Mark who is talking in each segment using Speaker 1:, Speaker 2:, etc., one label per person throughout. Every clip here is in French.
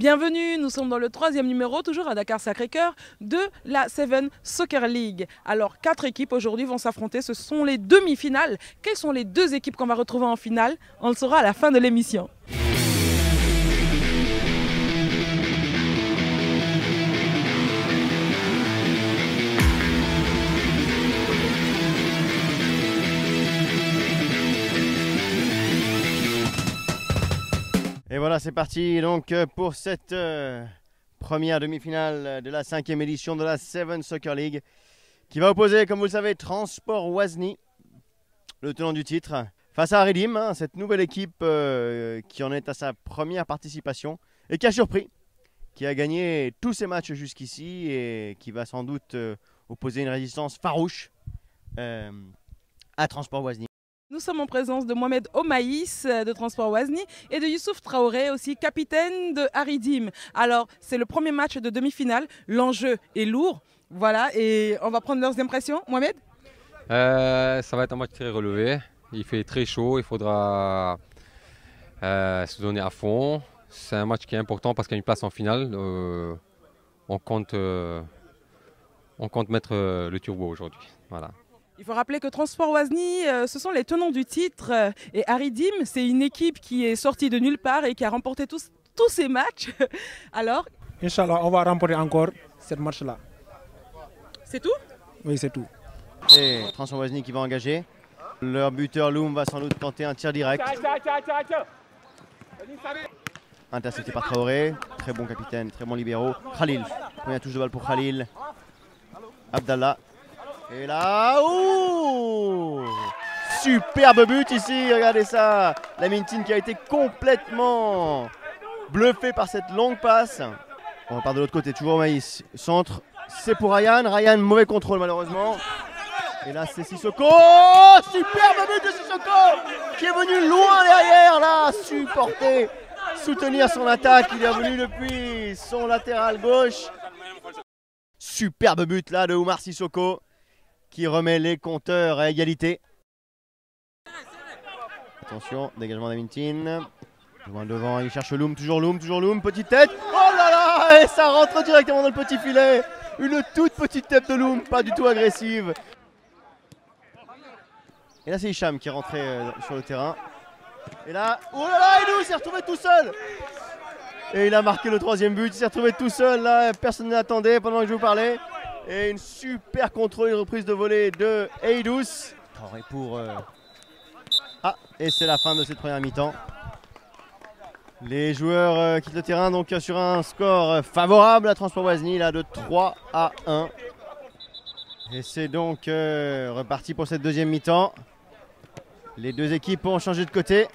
Speaker 1: Bienvenue, nous sommes dans le 3e numéro, toujours à Dakar-Sacré-Cœur, de la Seven Soccer League. Alors, 4 équipes aujourd'hui vont s'affronter, ce sont les demi-finales. Quelles sont les 2 équipes qu'on va retrouver en finale? On le saura à la fin de l'émission.
Speaker 2: Et voilà, c'est parti donc pour cette première demi-finale de la 5e édition de la Seven Soccer League qui va opposer, comme vous le savez, Transport Oisny, le tenant du titre, face à Aridim, hein, cette nouvelle équipe qui en est à sa première participation et qui a surpris, qui a gagné tous ses matchs jusqu'ici et qui va sans doute opposer une résistance farouche à Transport Oisny.
Speaker 1: Nous sommes en présence de Mohamed Omaïs de Transport Oisny et de Youssouf Traoré, aussi capitaine de Aridim. Alors, c'est le premier match de demi-finale. L'enjeu est lourd. Voilà, et on va prendre leurs impressions. Mohamed?
Speaker 3: Ça va être un match très relevé. Il fait très chaud. Il faudra se donner à fond. C'est un match qui est important parce qu'il y a une place en finale. On compte mettre le turbo aujourd'hui. Voilà.
Speaker 1: Il faut rappeler que Transport Oisny, ce sont les tenants du titre. Et Aridim, c'est une équipe qui est sortie de nulle part et qui a remporté tous ces matchs. Alors,
Speaker 4: Inch'Allah, on va remporter encore ce match-là.
Speaker 1: C'est tout?
Speaker 4: Oui, c'est tout.
Speaker 2: Et Transport Oisny qui va engager. Leur buteur Loum va sans doute tenter un tir direct. Intercepté par Traoré. Très bon capitaine, très bon libéraux. Khalil. Première touche de balle pour Khalil. Abdallah. Et là, ouh, superbe but ici, regardez ça. La Mintine qui a été complètement bluffée par cette longue passe. On repart de l'autre côté, toujours Maïs. Centre, c'est pour Ryan. Ryan, mauvais contrôle malheureusement. Et là, c'est Sissoko. Oh, superbe but de Sissoko qui est venu loin derrière, là, supporter, soutenir son attaque. Il est venu depuis son latéral gauche. Superbe but là de Oumar Sissoko qui remet les compteurs à égalité. Attention, dégagement d'Amintine. Loin devant, il cherche Loum, toujours Loum, petite tête. Oh là là, et ça rentre directement dans le petit filet. Une toute petite tête de Loum, pas du tout agressive. Et là c'est Hicham qui est rentré sur le terrain. Et là, oh là là, Eidous s'est retrouvé tout seul. Et il a marqué le 3e but, il s'est retrouvé tout seul là, personne ne l'attendait pendant que je vous parlais. Et une super contrôle, une reprise de volée de Eidous. Ah, et c'est la fin de cette première mi-temps. Les joueurs quittent le terrain donc sur un score favorable à Transport Oisny là de 3-1. Et c'est donc reparti pour cette deuxième mi-temps. Les deux équipes ont changé de côté.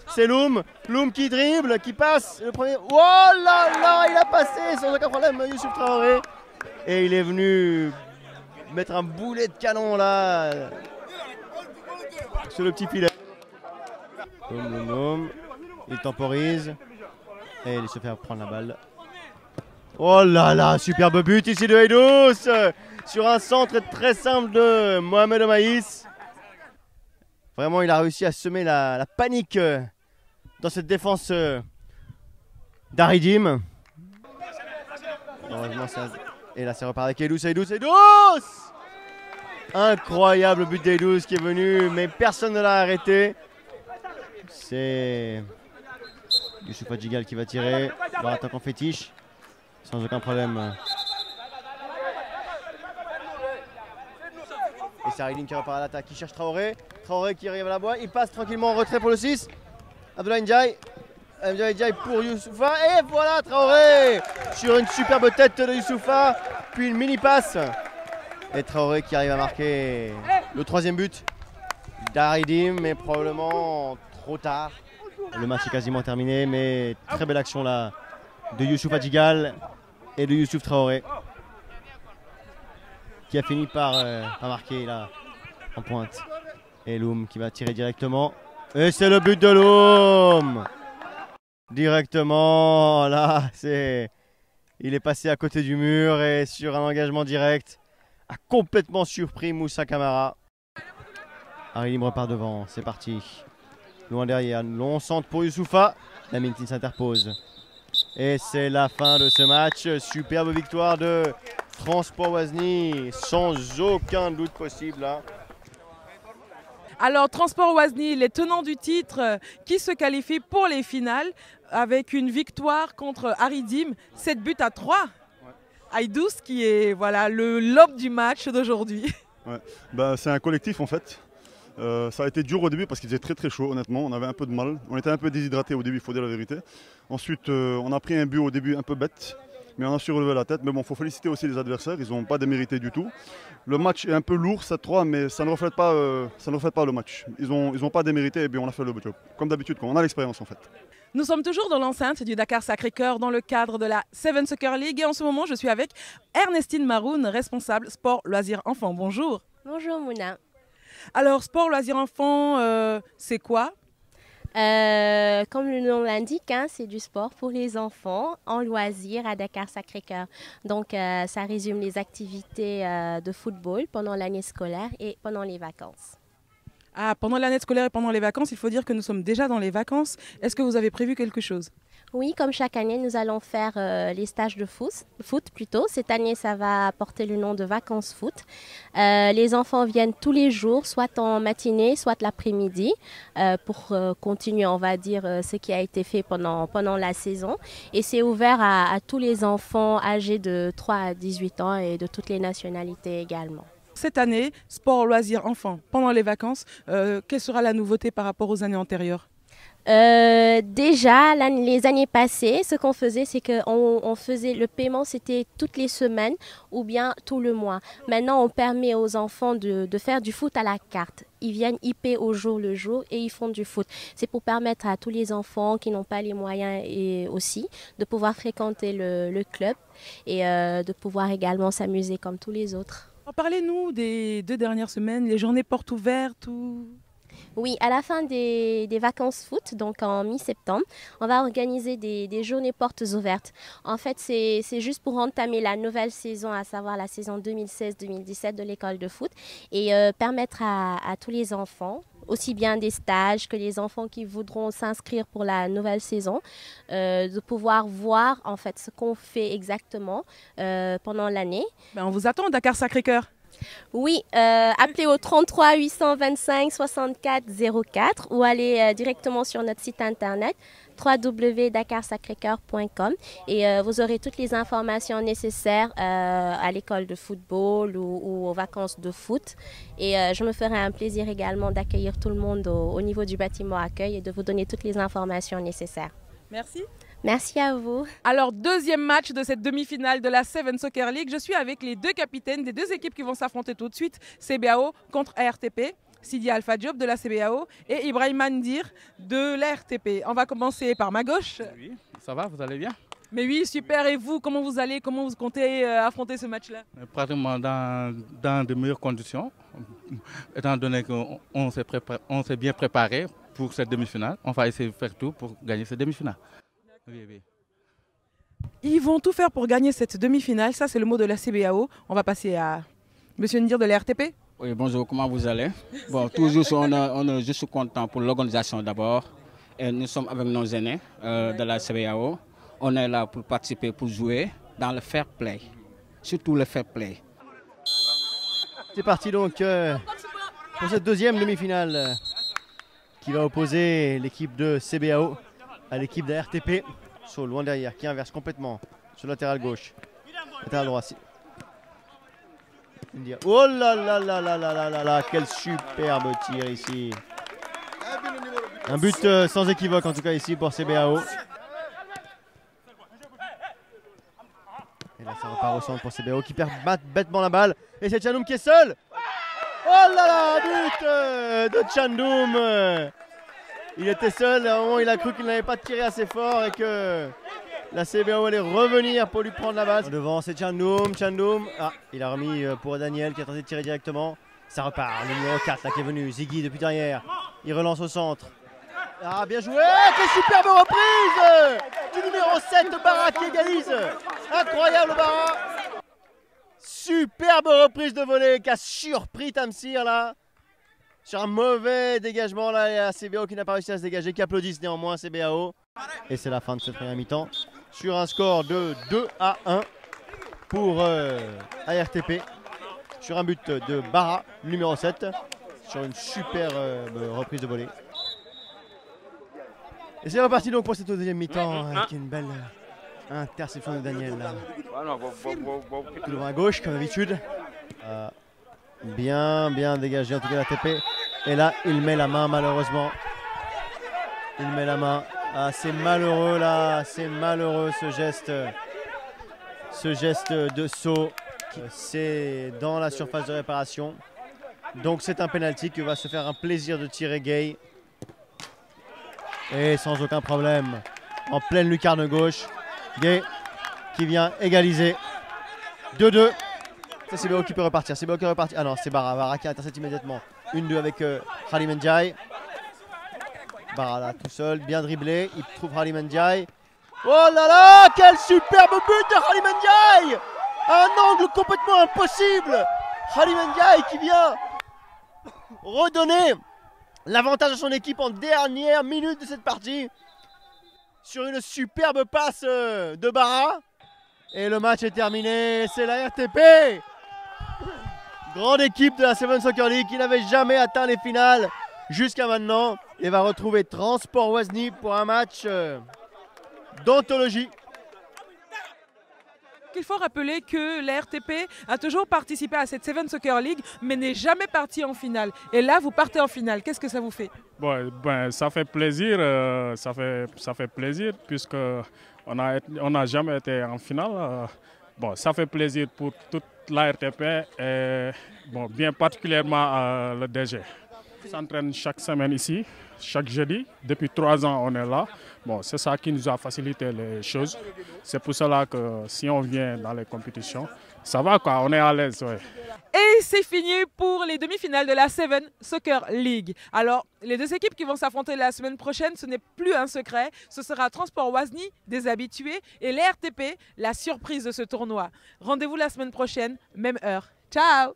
Speaker 2: C'est Loum qui dribble, qui passe le premier. Oh là là, il a passé sans aucun problème Youssouf Traoré. Et il est venu mettre un boulet de canon là sur le petit filet. Loum. Il temporise. Et il se fait prendre la balle. Oh là là, superbe but ici de Eidous sur un centre très simple de Mohamed Omaïs. Vraiment, il a réussi à semer la panique dans cette défense d'Aridim. Et là c'est reparti avec Eidous. Incroyable but d'Eidous qui est venu, mais personne ne l'a arrêté. C'est Youssouf Adjigal qui va tirer. Leur attaque en fétiche. Sans aucun problème. Et c'est Aridim qui repart à l'attaque, qui cherche Traoré. Traoré qui arrive à la boîte, il passe tranquillement en retrait pour le 6. Abdoulaye Ndiaye pour Youssoufa. Et voilà Traoré sur une superbe tête de Youssoufa. Puis une mini passe. Et Traoré qui arrive à marquer le 3e but d'Aridim, mais probablement trop tard. Le match est quasiment terminé, mais très belle action là de Youssouf Adjigal et de Youssouf Traoré qui a fini par marquer là en pointe. Et Loum qui va tirer directement. Et c'est le but de Loum. Directement, là, il est passé à côté du mur et sur un engagement direct, a complètement surpris Moussa Camara. Aridim repart devant, c'est parti. Loin derrière, long centre pour Youssoufa. Lamintine s'interpose. Et c'est la fin de ce match. Superbe victoire de Transport Oisny, sans aucun doute possible là.
Speaker 1: Alors, Transport Oisny, les tenants du titre qui se qualifient pour les finales avec une victoire contre Aridim, 7 buts à 3. Aïdous qui est voilà, le lobe du match d'aujourd'hui.
Speaker 5: Ouais. Bah, c'est un collectif en fait. Ça a été dur au début parce qu'il faisait très très chaud honnêtement, on avait un peu de mal. On était un peu déshydraté au début, il faut dire la vérité. Ensuite on a pris un but au début un peu bête, mais on a su relever la tête. Mais bon, il faut féliciter aussi les adversaires, ils n'ont pas démérité du tout. Le match est un peu lourd, 7-3, mais ça ne reflète pas le match. Ils ont pas démérité et bien on a fait le job. Comme d'habitude, on a l'expérience en fait.
Speaker 1: Nous sommes toujours dans l'enceinte du Dakar Sacré-Cœur dans le cadre de la Seven Soccer League. Et en ce moment, je suis avec Ernestine Maroun, responsable sport loisirs enfants. Bonjour.
Speaker 6: Bonjour Mouna.
Speaker 1: Alors, sport loisirs enfants, c'est quoi?
Speaker 6: Comme le nom l'indique, hein, c'est du sport pour les enfants en loisirs à Dakar Sacré-Cœur. Donc, ça résume les activités de football pendant l'année scolaire et pendant les vacances.
Speaker 1: Ah, pendant l'année scolaire et pendant les vacances, il faut dire que nous sommes déjà dans les vacances. Est-ce que vous avez prévu quelque chose?
Speaker 6: Oui, comme chaque année, nous allons faire les stages de foot plutôt. Cette année, ça va porter le nom de vacances foot. Les enfants viennent tous les jours, soit en matinée, soit l'après-midi, pour continuer, on va dire, ce qui a été fait pendant la saison. Et c'est ouvert à tous les enfants âgés de 3 à 18 ans et de toutes les nationalités également.
Speaker 1: Cette année, sport loisirs enfants pendant les vacances, quelle sera la nouveauté par rapport aux années antérieures?
Speaker 6: Déjà, les années passées, ce qu'on faisait, c'est qu'on faisait le paiement, c'était toutes les semaines ou bien tout le mois. Maintenant, on permet aux enfants de faire du foot à la carte. Ils viennent, ils paient au jour le jour et ils font du foot. C'est pour permettre à tous les enfants qui n'ont pas les moyens et aussi de pouvoir fréquenter le club et de pouvoir également s'amuser comme tous les autres.
Speaker 1: Parlez-nous des 2 dernières semaines, les journées portes ouvertes ou...
Speaker 6: Oui, à la fin des vacances foot, donc en mi-septembre, on va organiser des journées portes ouvertes. En fait, c'est juste pour entamer la nouvelle saison, à savoir la saison 2016-2017 de l'école de foot et permettre à tous les enfants, aussi bien des stages que les enfants qui voudront s'inscrire pour la nouvelle saison, de pouvoir voir en fait ce qu'on fait exactement pendant l'année.
Speaker 1: On vous attend, Dakar Sacré-Cœur.
Speaker 6: Oui, appelez au 33 825 64 04 ou allez directement sur notre site internet www.dakarsacrecoeur.com et vous aurez toutes les informations nécessaires à l'école de football ou aux vacances de foot. Et je me ferai un plaisir également d'accueillir tout le monde au niveau du bâtiment accueil et de vous donner toutes les informations nécessaires.
Speaker 1: Merci.
Speaker 6: Merci à vous.
Speaker 1: Alors, deuxième match de cette demi-finale de la Seven Soccer League. Je suis avec les 2 capitaines des 2 équipes qui vont s'affronter tout de suite. CBAO contre ARTP. Sidi Alpha Diop de la CBAO et Ibrahim Mandir de l'ARTP. On va commencer par ma gauche.
Speaker 7: Oui, ça va, vous allez bien?
Speaker 1: Mais oui, super. Et vous, comment vous allez? Comment vous comptez affronter ce match-là?
Speaker 7: Pratiquement dans de meilleures conditions, étant donné qu'on s'est bien préparé pour cette demi-finale. On va essayer de faire tout pour gagner cette demi-finale. Oui, oui.
Speaker 1: Ils vont tout faire pour gagner cette demi-finale. Ça, c'est le mot de la CBAO. On va passer à Monsieur Ndir de l'ARTP.
Speaker 8: Oui, bonjour, comment vous allez? Bon, toujours, on est juste content pour l'organisation d'abord. Et nous sommes avec nos aînés de la CBAO. On est là pour participer, pour jouer dans le fair play. Surtout le fair play.
Speaker 2: C'est parti donc pour cette deuxième demi-finale qui va opposer l'équipe de CBAO à l'équipe de RTP. So, loin derrière, qui inverse complètement sur le latéral gauche. Latéral droit. Oh là là là là là là là là, quel superbe tir ici. Un but sans équivoque en tout cas ici pour CBAO. Et là ça repart au centre pour CBAO qui perd bêtement la balle. Et c'est Chandoum qui est seul. Oh là là, but de Chandoum. Il était seul, à un moment il a cru qu'il n'avait pas tiré assez fort et que la CBAO allait revenir pour lui prendre la balle. Devant c'est Chandoum, ah, il a remis pour Daniel qui a tenté de tirer directement. Ça repart, le numéro 4 là qui est venu, Ziggy depuis derrière. Il relance au centre. Ah bien joué, quelle superbe reprise du numéro 7 Barra qui égalise. Incroyable Barra. Superbe reprise de volée qui a surpris Tamsir là. Sur un mauvais dégagement là, il y a CBAO qui n'a pas réussi à se dégager, qui applaudissent néanmoins CBAO. Et c'est la fin de cette première mi-temps sur un score de 2-1 pour ARTP. Sur un but de Bara, numéro 7, sur une super reprise de volée. Et c'est reparti donc pour cette deuxième mi-temps avec une belle interception de Daniel. Tout devant à gauche comme d'habitude. Bien dégagé en tout cas l'ATP. Et là il met la main malheureusement. Il met la main. Ah, c'est malheureux là, c'est malheureux ce geste de saut. C'est dans la surface de réparation. Donc c'est un penalty que va se faire un plaisir de tirer Gay. Et sans aucun problème, en pleine lucarne gauche, Gay qui vient égaliser 2-2. Ça c'est Béo qui peut repartir, c'est Béo qui repartir. Ah non, c'est Bara qui intercepte immédiatement. 1-2 avec Halim Ndiaye. Bara là tout seul, bien dribblé, il trouve Halim Ndiaye. Oh là là, quel superbe but de Halim Ndiaye! Un angle complètement impossible. Halim Ndiaye qui vient redonner l'avantage à son équipe en dernière minute de cette partie sur une superbe passe de Bara. Et le match est terminé, c'est la RTP. Grande équipe de la Seven Soccer League qui n'avait jamais atteint les finales jusqu'à maintenant et va retrouver Transport Ouazny pour un match d'anthologie.
Speaker 1: Il faut rappeler que la RTP a toujours participé à cette Seven Soccer League, mais n'est jamais parti en finale. Et là, vous partez en finale. Qu'est-ce que ça vous fait?
Speaker 4: Ça fait plaisir, ça fait plaisir puisque on n'a jamais été en finale. Ça fait plaisir pour toute la RTP et bien particulièrement le DG. On s'entraîne chaque semaine ici, chaque jeudi. Depuis 3 ans, on est là. C'est ça qui nous a facilité les choses. C'est pour cela que si on vient dans les compétitions, ça va quoi, on est à l'aise. Ouais.
Speaker 1: Et c'est fini pour les demi-finales de la Seven Soccer League. Alors, les deux équipes qui vont s'affronter la semaine prochaine, ce n'est plus un secret. Ce sera Transport Ouazny, des habitués, et la RTP, la surprise de ce tournoi. Rendez-vous la semaine prochaine, même heure. Ciao!